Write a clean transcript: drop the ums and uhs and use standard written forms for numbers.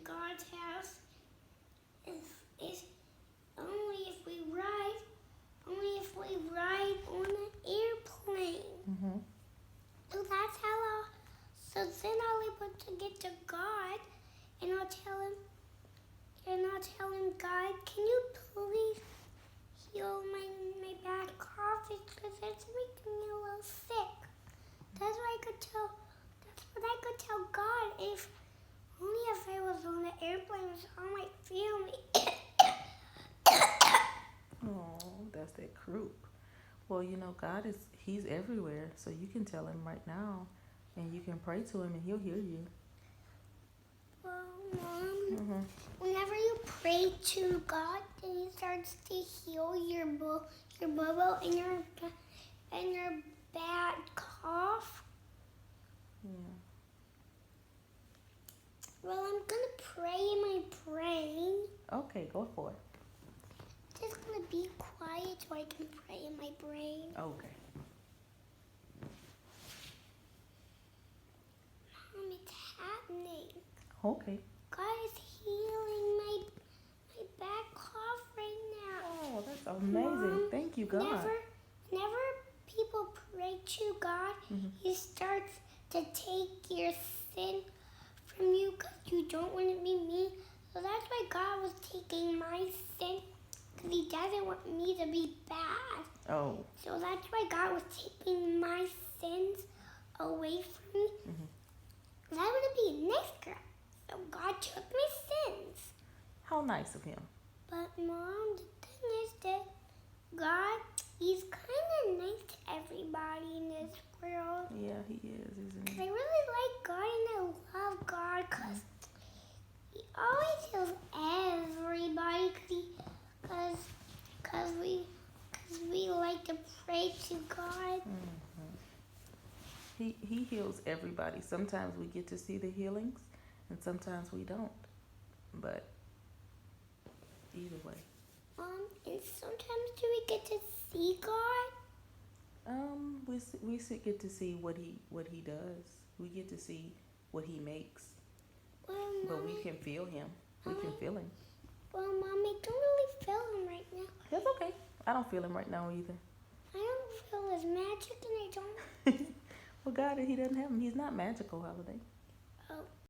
God's house is only if we ride on an airplane. Mm-hmm. So that's how so then I'll be able to get to God, and I'll tell him, God, can you please heal my back cough? It's making me a little sick. That's what I could tell God if I was on the airplane, so I might feel me. Oh, that's that croup. Well, God He's everywhere, so you can tell him right now, and you can pray to him, and he'll hear you. Well, Mom, Mm-hmm. whenever you pray to God, then He starts to heal your bubble and your bad cough. Yeah. Well, I'm gonna pray in my brain. Okay, go for it. Just gonna be quiet so I can pray in my brain. Okay. Mom, it's happening. Okay. God is healing my back cough right now. Oh, that's amazing. Mom, Thank you, God. Whenever people pray to God, Mm-hmm. He starts to take your sin from you because you don't want to be me. So that's why God was taking my sin, because He doesn't want me to be bad. Oh. So that's why God was taking my sins away from me. Mm-hmm. I want to be a nice girl. So God took my sins. How nice of him. But Mom, the thing is that God, He's kind of nice to everybody in this world. Yeah, he is, isn't he? I really like God and I love God because He always heals everybody because we like to pray to God. Mm-hmm. He heals everybody. Sometimes we get to see the healings, and sometimes we don't. But either way. And sometimes do we get to see God? We get to see what he does. We get to see what he makes. Well, But Mommy, we can feel him. We can feel him. well, Mommy, I don't really feel Him right now. That's okay. I don't feel him right now either. I don't feel His magic, and I don't. Well, God, he doesn't have him. He's not magical, Hollidae. Oh.